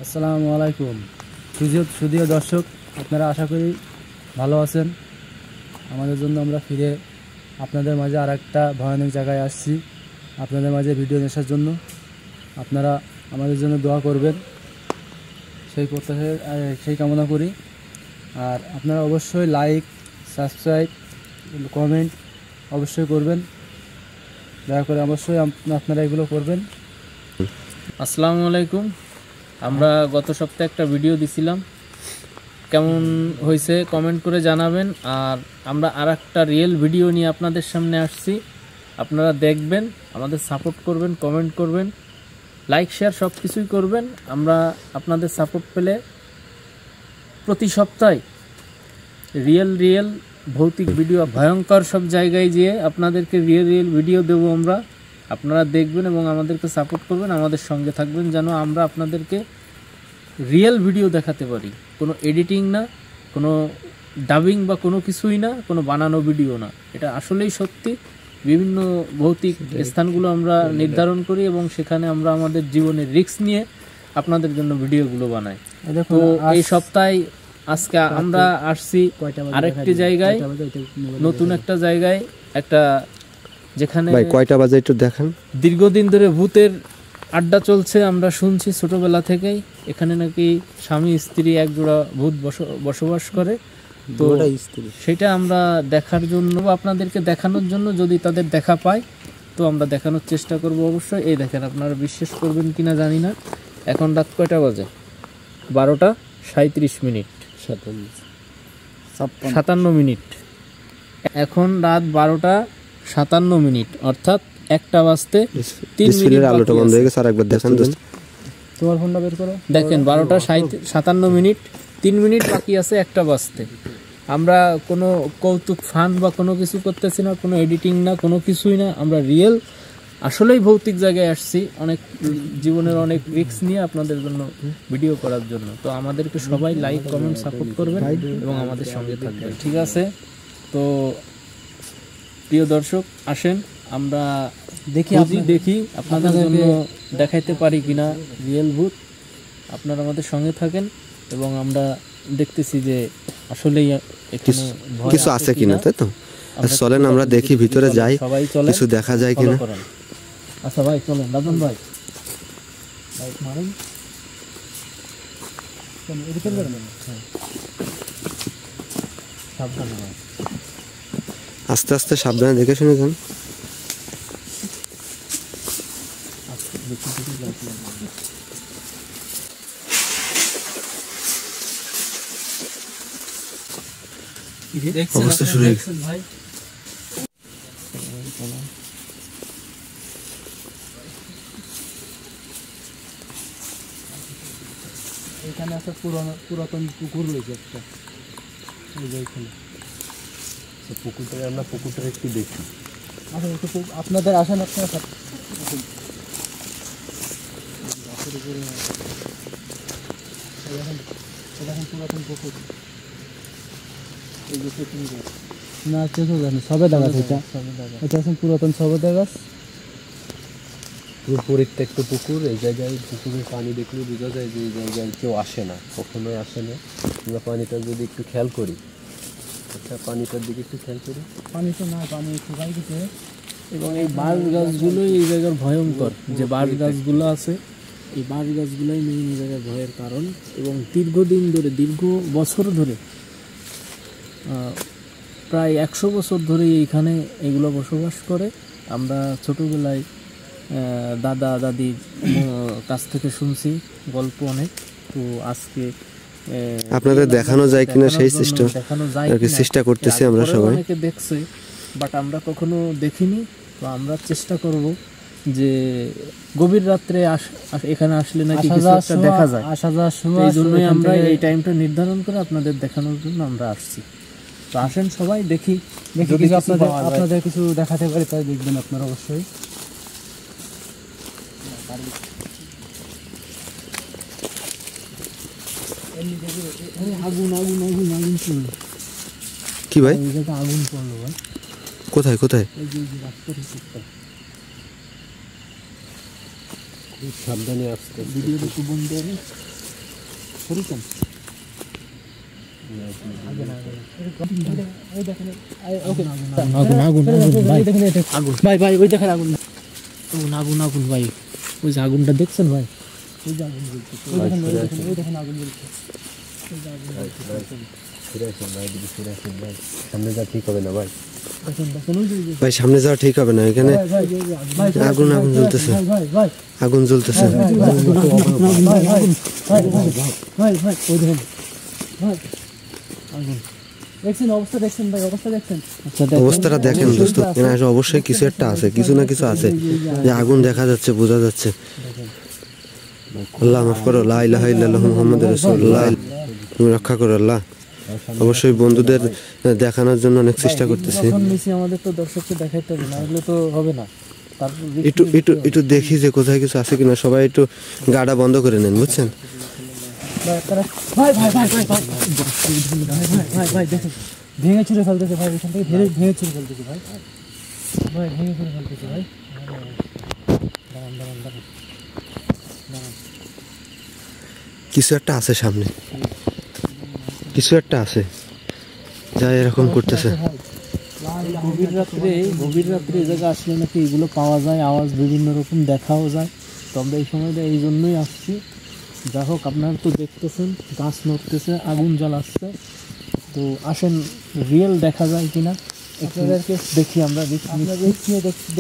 আসসালামু আলাইকুম সুধীয় দর্শক, আপনারা আশা করি ভালো আছেন। আমাদের জন্য আমরা ফিরে আপনাদের মাঝে আর একটা ভয়ানক জায়গায় আসছি, আপনাদের মাঝে ভিডিও নেওয়ার জন্য। আপনারা আমাদের জন্য দোয়া করবেন, সেই কামনা করি। আর আপনারা অবশ্যই লাইক, সাবস্ক্রাইব, কমেন্ট অবশ্যই করবেন, দয়া করে অবশ্যই আপনারা এগুলো করবেন। আসসালামু আলাইকুম। আমরা গত সপ্তাহে একটা ভিডিও দিছিলাম, কেমন হয়েছে কমেন্ট করে জানাবেন। আর আমরা আরেকটা রিয়েল ভিডিও নিয়ে আপনাদের সামনে আসছি, আপনারা দেখবেন, আমাদের সাপোর্ট করবেন, কমেন্ট করবেন, লাইক শেয়ার সব কিছুই করবেন। আমরা আপনাদের সাপোর্ট পেলে প্রতি সপ্তাহে রিয়েল ভৌতিক ভিডিও, ভয়ঙ্কর সব জায়গায় যেয়ে আপনাদেরকে রিয়েল ভিডিও দেবো আমরা। আপনারা দেখবেন এবং আমাদেরকে সাপোর্ট করবেন, আমাদের সঙ্গে থাকবেন, যেন আমরা আপনাদেরকে রিয়েল ভিডিও দেখাতে পারি। কোনো এডিটিং না, কোনো ডাবিং বা কোনো কিছুই না, কোনো বানানো ভিডিও না, এটা আসলেই সত্যি। বিভিন্ন ভৌতিক স্থানগুলো আমরা নির্ধারণ করি এবং সেখানে আমরা আমাদের জীবনের রিস্ক নিয়ে আপনাদের জন্য ভিডিওগুলো বানাই। তো এই সপ্তাহে আজকে আমরা আসছি আরেকটি জায়গায়, নতুন একটা জায়গায়, একটা যেখানে কয়টা বাজে একটু দেখান। দীর্ঘদিন ধরে ভূতের আড্ডা চলছে, আমরা শুনছি ছোটবেলা থেকেই। এখানে নাকি স্বামী স্ত্রী একজোড়া ভূত বসবাস করে। তো সেটা আমরা দেখার জন্য, আপনাদেরকে দেখানোর জন্য, যদি তাদের দেখা পাই তো আমরা দেখানোর চেষ্টা করব অবশ্যই। এই দেখেন, আপনারা বিশ্বাস করবেন কিনা জানি না, এখন রাত কয়টা বাজে? 12:37, 57 মিনিট। এখন রাত 12:57, অর্থাৎ 1টা বাজতে 3 মিনিট। আলোটা বন্ধ হয়ে গেছে, আরেকবার দেখেন। তোমার ফোনটা বের করো। দেখেন 12:57, 3 মিনিট বাকি আছে 1টা বাজতে। আমরা কোনো কৌতুক ফান বা কোনো কিছু করতেছি না, কোনো এডিটিং না, কোনো কিছুই না। আমরা রিয়েল আসলেই ভৌতিক জায়গায় আসছি, অনেক জীবনের অনেক রিস্ক নিয়ে আপনাদের জন্য ভিডিও করার জন্য। তো আমাদেরকে সবাই লাইক, কমেন্ট, সাপোর্ট করবেন এবং আমাদের সঙ্গে থাকবেন, ঠিক আছে? তো প্রিয় দর্শক, আসেন আমরা দেখি আপনাদের জন্য দেখাইতে পারি কিনা রিয়েল ভূত। আপনারা আমাদের সঙ্গে থাকেন এবং আমরা দেখতেছি যে আসলেই এখানে কিছু আছে কিনা, তাই তো? চলেন আমরা দেখি, ভিতরে যাই, কিছু দেখা যায় কিনা। আচ্ছা ভাই, চলেন। রাজন ভাই, মারেন। সাবধানে ভাই, আস্তে আস্তে সাবধানে দেখে শুনে যান। অবস্থা শুরু হয়ে গেছে ভাই। এখানে একটা পুরাতন পুকুর রয়েছে একটা, পুকুরটা, আমরা পুকুরটা একটু দেখি। আপনাদের আসেন, আপনারা পুরাতন পুকুর না, চেষ্টা জানি সবেদা গাছ। এটা এখন পুরাতন সবেদা গাছ, পরিত্যক্ত পুকুর। এই জায়গায় পুকুরের পানি দেখলে বোঝা যায় যে এই জায়গায় কেউ আসে না, কখনোই আসে না। আমরা পানিটা যদি একটু খেয়াল করি, আচ্ছা পানিটার দিকে একটু খেয়াল করি, পানি তো না, পানি শুকাই গেছে। এবং এই বাঁশ গাছগুলো এই জায়গার ভয়ঙ্কর, যে বাঁশ গাছগুলো আছে, এই বাঁশ গাছগুলোই মেইন এই জায়গার ভয়ের কারণ। এবং দীর্ঘদিন ধরে, দীর্ঘ বছর ধরে, প্রায় 100 বছর ধরে এইখানে এগুলো বসবাস করে। আমরা ছোটোবেলায় দাদা দাদির কাছ থেকে শুনছি গল্প অনেক। তো আজকে আপনাদের দেখানো যায় কিনা সেই চেষ্টা করতেছি আমরা সবাই। অনেকে দেখছে, বাট আমরা কখনো দেখিনি। তো আমরা চেষ্টা করব যে গভীর রাত্রে এখানে আসলে নাকি কিছু একটা দেখা যায়। এই জন্যই আমরা এই টাইমটা নির্ধারণ করে আপনাদের দেখানোর জন্য আমরা আসছি। তো আসেন সবাই, দেখি কিছু আপনাদের কিছু দেখাতে পারি, তাই দেখবেন আপনারা অবশ্যই। কি ভাই, আগুন পড়লো ভাই? কোথায় কোথায়? সাবধানে আসতে, ভিডিওটা একটু বন্ধ করে। শুরুছেন ভাই ভাই ওই দেখেন আগুন আগুন আগুন ভাই ওই যে আগুনটা দেখছেন ভাই ওই যে আগুন জ্বলছে ওই দেখেন ওই দেখেন আগুন জ্বলছে সামনে যা ঠিক হবে না ভাই, দেখেন দেখেন ওই যে ভাই সামনে যাওয়া ঠিক হবে না, এখানে আগুন আগুন জ্বলতেছে, আগুন জ্বলতেছে। দেখছেন অবস্থা দেখছেন ভাই অবস্থা দেখছেন অবস্থাটা দেখেন দোস্ত, এখানে আসলে অবশ্যই কিছু একটা আছে, কিছু না কিছু আছে, যে আগুন দেখা যাচ্ছে, বোঝা যাচ্ছে। আল্লাহ মাফ করো, লা ইলাহা ইল্লাল্লাহু মুহাম্মাদুর রাসূলুল্লাহ, তুমি রক্ষা করো আল্লাহ। অবশ্যই বন্ধুদের দেখানোর জন্য অনেক চেষ্টা করতেছি। আমাদের তো দর্শককে দেখাইতে হবে না, এগুলো তো হবে না। একটু একটু একটু দেখি যে কোথায় কিছু আছে কিনা, সবাই একটু গাড়া বন্ধ করে নেন, বুঝছেন? ভেঙে ছুড়ে ফেলতেছে ভাই, এখান থেকে ভেঙে ছুড়ে ফেলতেছে ভাই, ভাই ভেঙে ছুড়ে ফেলতেছে ভাই। কিছু একটা আছে সামনে, কিছু একটা আছে যা এরকম করতেছে। গভীর রাত্রে এই জায়গায় আসলে নাকি এগুলো পাওয়া যায়, আওয়াজ বিভিন্ন রকম দেখাও যায়। তো আমরা এই সময়টা এই জন্যই আসছি। যা হোক, আপনারা তো দেখতেছেন গাছ নড়তেছে, আগুন জ্বালাচ্ছে। তো আসেন রিয়েল দেখা যায় কিনা আপনাদেরকে দেখি, আমরা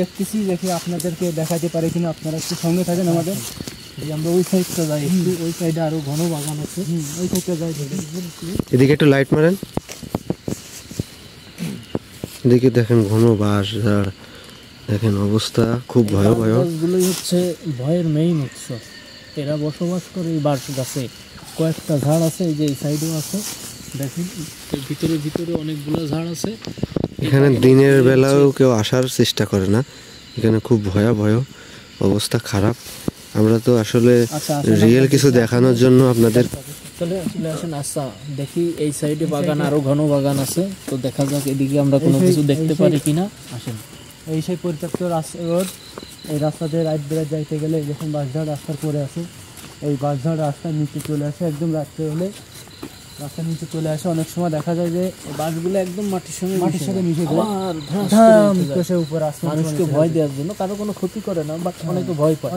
দেখতেছি, দেখি আপনাদেরকে দেখাতে পারে কিনা। আপনারা একটু সঙ্গে থাকেন আমাদের। আমরা ওই সাইডটা যাই, একটু ওই সাইডে আরো ঘন বাগান আছে, ওই সাইডটা যাই। এদিকে একটু লাইট মারেন, এদিকে দেখেন ঘন বাঁশ ঝাড়, দেখেন অবস্থা খুব ভয়াবহ। গাছগুলোই হচ্ছে ভয়ের মেইন উৎস। এরা বসবাস করে এই বাঁশ গাছে। কয়েকটা ঝাড় আছে, এই যে এই সাইডেও আছে, দেখেন ভিতরে ভিতরে অনেকগুলো ঝাড় আছে। এখানে দিনের বেলাও কেউ আসার চেষ্টা করে না, এখানে খুব ভয়াবহ অবস্থা, খারাপ। আমরা তো আসলে রিয়েল কিছু দেখানোর জন্য আপনাদের চলে আসেন। আচ্ছা দেখি এই সাইডে বাগান, আরো ঘন বাগান আছে, তো দেখা যাক এদিকে আমরা কোনো কিছু দেখতে পারি কিনা। আসেন, এই সেই পরিত্যক্ত রোড, এই রাস্তাতে রাইট বেড়ে যাইতে গেলে যখন বাঁশঝাড় রাস্তার পরে আছে, এই বাঁশঝাড় রাস্তার নিচে চলে আসে, একদম রাত্রে হলে রাস্তার নিচে চলে আসে। অনেক সময় দেখা যায় যে বাঁশগুলো একদম মাটির সাথে মিশে যায় উপর আসে, মানুষকে ভয় দেওয়ার জন্য। কারো কোনো ক্ষতি করে না, বাট অনেকে ভয় পায়,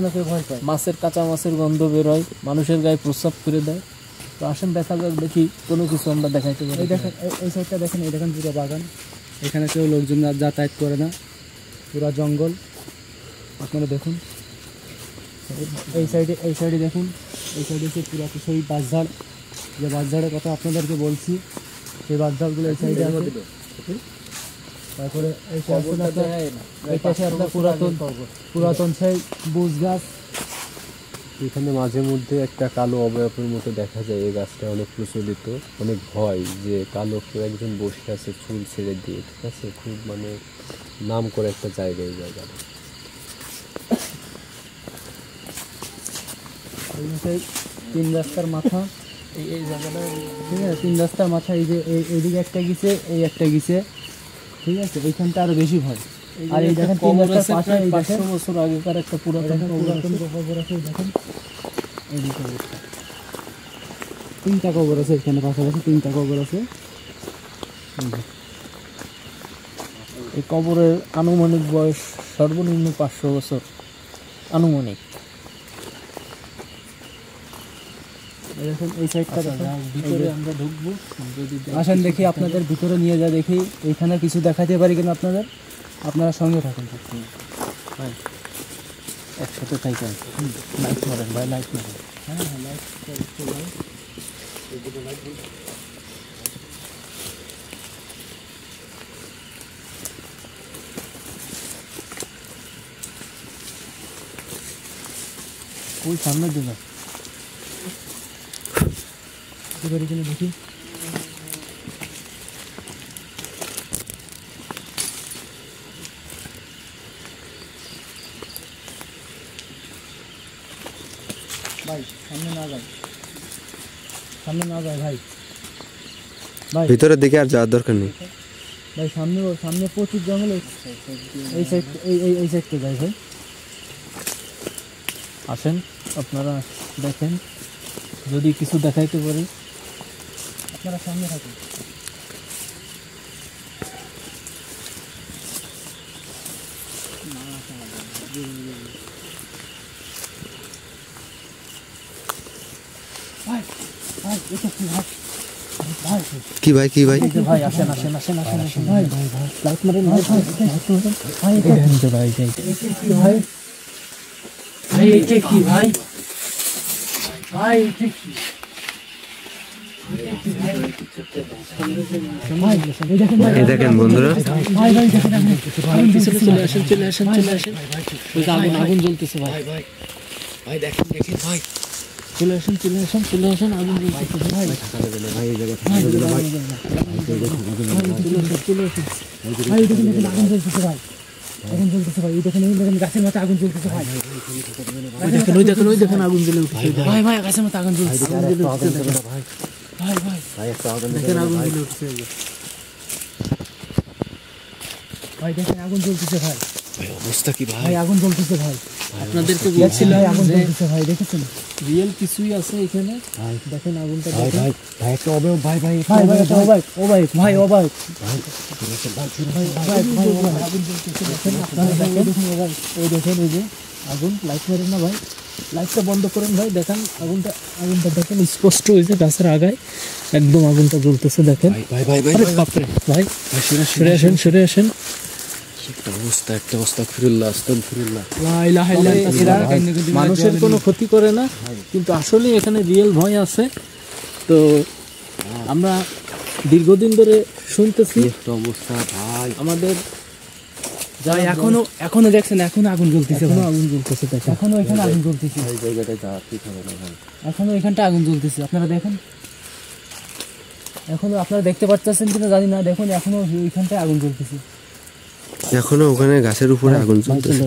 মাছের কাঁচা মাছের গন্ধ বের হয়, মানুষের গায়ে প্রস্রাব করে দেয়। তো আসেন দেখা যাক, দেখি কোনো কিছু আমরা দেখাইতে পারি। এই দেখেন এই সাইডটা দেখেন, এই দেখেন পুরো বাগান, এখানে কেউ লোকজন যাতায়াত করে না, পুরা জঙ্গল। আপনারা দেখুন এই সাইডে দেখুন, এই সাইডে হচ্ছে পুরা সেই বাঁশঝাড়, যে বাঁশঝাড়ের কথা আপনাদেরকে বলছি, সেই বাঁশঝাড়গুলো এই সাইডে আছে। তারপরে এই পাশে আপনার পুরাতন সেই বুশ গাছ। এখানে মাঝে মধ্যে একটা কালো অবয়বের মতো দেখা যায়, এই গাছটা অনেক প্রচলিত, অনেক ভয় যে কালো কেউ একজন বসে আছে চুল ছেড়ে দিয়ে, ঠিক আছে, খুব মানে নাম করে একটা জায়গা এই জায়গাটা। তিন রাস্তার মাথা এই জায়গাটা, ঠিক আছে, তিন রাস্তার মাথা, এই যে এইদিকে একটা গেছে, এই একটা গেছে, ঠিক আছে, এইখানটা আরো বেশি ভয়। আর এই দেখেন তিন রাস্তার পাশে 500 বছর আগেকার একটা পুরাতন কবর আছে, দেখেন এইদিকে অবস্থা। 3টা কবর আছে এখানে, পাশাপাশি 3টা কবর আছে। এই কবরের আনুমানিক বয়স সর্বনিম্ন 500 বছর আনুমানিক। দেখেন এই সাইডটা ভিতরে আমরা ঢুকবো, আসেন দেখি আপনাদের ভিতরে নিয়ে যা, দেখি এইখানে কিছু দেখাতে পারি কিনা আপনাদের। আপনারা সঙ্গে থাকুন ভাই, একসাথে থাকেন। লাইট মারেন ভাই, লাইট মারেন। হ্যাঁ লাইট ওই সামনের দিকে দেখি। ভাই সামনে না যায় ভাই, ভিতরের দিকে আর যাওয়ার দরকার নেই ভাই। সামনে প্রচুর জঙ্গল, এই সাইডটা যায় ভাই। আসেন আপনারা দেখেন, যদি কিছু দেখাইতে পারি। আপনারা সামনে থাকুন। ভাই ভাই এটা কি ভাই? ভাই কি ভাই কি ভাই? ভাই আসেন আসেন আসেন আসেন আসেন ভাই ভাই ভাই লাইট মারেন ভাই ভাই ভাই এটা কি ভাই ভাই ভাই এটা কি ভাই ভাই এটা কি এই দেখেন বন্ধুরা, ভাই ভাই দেখেন চলে আসেন চলে আসেন চলে আসেন। ওই যে আগুন আগুন জ্বলতেছে ভাই। ভাই দেখেন দেখেন ভাই, চলে আসেন চলে আসেন চলে আসেন, আগুন জ্বলতেছে ভাই। ভাই এই জায়গায় ভাই চলে আসেন ভাই দেখেন দেখেন আগুন জ্বলতেছে ভাই, আগুন জ্বলতেছে ভাই, এই দেখেন এই দেখেন গাছের মাথায় আগুন জ্বলতেছে ভাই, ওই দেখেন ওই দেখেন ওই দেখেন আগুন জ্বলে উঠেছে। ভাই ভাই গাছের মাথায় আগুন জ্বলতেছে ভাই ভাই ভাই ভাই একটা আগুন দেখেন আগুন জ্বলে উঠেছে। ভাই দেখেন আগুন জ্বলতেছে ভাই, ভাই অবস্থা কি ভাই? ভাই আগুন জ্বলতেছে ভাই, আপনাদেরকে দেখছেন বলছিলাম ভাই আগুন যে জ্বলতেছে ভাই, দেখেছেন রিয়েল কিছুই আছে এখানে। দেখেন আগুনটা ভাই দেখেন। ভাই ভাই একটা অবয়ব ভাই ভাই ভাই ভাই ও ভাই ও ভাই ভাই ও ভাই ভাই ভাই ভাই ও ভাই আগুন জ্বলতেছে দেখেন, আপনারা দেখেন ও ভাই, ওই দেখেন এই যে আগুন, লাইট মারেন না ভাই, লাইটটা বন্ধ করেন ভাই। দেখেন আগুনটা আগুনটা দেখেন স্পষ্ট হয়েছে, গাছের আগায় একদম আগুনটা জ্বলতেছে দেখেন। ভাই ভাই ভাই আরে বাপরে ভাই, সরে আসেন সরে আসেন। একটা অবস্থা ফিরুল্লাহ আস্তাগফিরুল্লাহ। এরা মানুষের কোনো ক্ষতি করে না, কিন্তু আসলে এখানে রিয়েল ভয় আছে। তো আমরা দীর্ঘদিন ধরে শুনতেছি একটা অবস্থা ভাই, আমাদের ভাই এখনো দেখছেন এখনো আগুন জ্বলতেছে এখনো ভাই, আগুন জ্বলতেছে দেখেন। এখনো এখানে আগুন জ্বলতেছে, এই জায়গাটায় যা ঠিক হবে না ভাই। এখনো এখানটা আগুন জ্বলতেছে, আপনারা দেখেন এখনো আপনারা দেখতে পাচ্ছেন কিনা জানি না, দেখুন এখনো ওইখানটায় আগুন জ্বলতেছে। এখনো ওখানে গাছের উপরে আগুন চলতেছে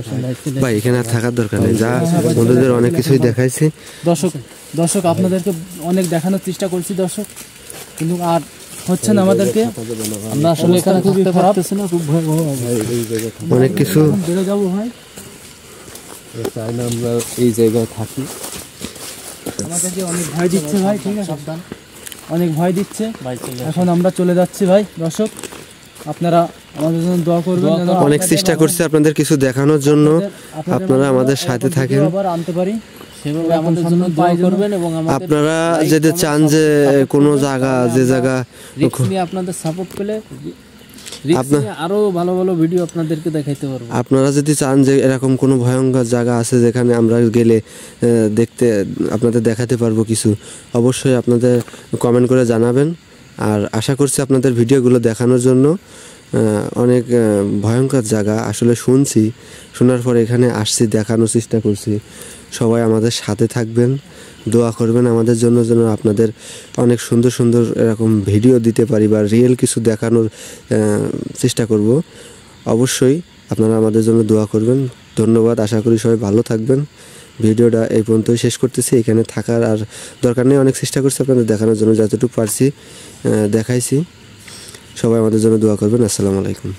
ভাই, এখানে আর থাকার দরকার নেই। যা বন্ধুদের অনেক কিছুই দেখাইছি। দর্শক আপনাদেরকে অনেক দেখানোর চেষ্টা করছি দর্শক, কিন্তু আর হচ্ছে না আমাদেরকে, আমরা আসলে এখানে খুবই থাকতে খারাপ। পারতেছি না, খুব ভয় ভয় ভাই এই জায়গায় অনেক কিছু বেরো যাবো ভাই, চাই না আমরা এই জায়গায় থাকি। আমাদেরকে অনেক ভয় দিচ্ছে ভাই, ঠিক আছে সাবধান অনেক ভয় দিচ্ছে। ভাই চলে এখন আমরা চলে যাচ্ছি ভাই, দর্শক আপনারা আমাদের জন্য দোয়া করবেন, যেন অনেক চেষ্টা করছি আপনাদের কিছু দেখানোর জন্য, আপনারা আমাদের সাথে থাকেন। আবার আনতে পারি সেভাবে আমাদের জন্য দোয়া করবেন এবং আমাদের আপনারা যদি চান যে কোনো জায়গা যে জায়গা রিস্ক নিয়ে আপনাদের সাপোর্ট পেলে রিস্ক নিয়ে আরো ভালো ভালো ভিডিও আপনাদেরকে দেখাইতে পারবো। আপনারা যদি চান যে এরকম কোনো ভয়ঙ্কর জায়গা আছে যেখানে আমরা গেলে দেখতে আপনাদের দেখাতে পারবো কিছু, অবশ্যই আপনাদের কমেন্ট করে জানাবেন। আর আশা করছি আপনাদের ভিডিওগুলো দেখানোর জন্য। অনেক ভয়ঙ্কর জায়গা আসলে শুনছি, শোনার পরে এখানে আসছি, দেখানোর চেষ্টা করছি। সবাই আমাদের সাথে থাকবেন, দোয়া করবেন আমাদের জন্য, যেন আপনাদের অনেক সুন্দর সুন্দর এরকম ভিডিও দিতে পারি বা রিয়েল কিছু দেখানোর চেষ্টা করব। অবশ্যই আপনারা আমাদের জন্য দোয়া করবেন। ধন্যবাদ, আশা করি সবাই ভালো থাকবেন। ভিডিওটা এই পর্যন্তই শেষ করতেছি, এখানে থাকার আর দরকার নেই। অনেক চেষ্টা করছি আপনাদের দেখানোর জন্য, যতটুকু পারছি দেখাইছি। সবাই আমাদের জন্য দোয়া করবেন। আসসালামু আলাইকুম।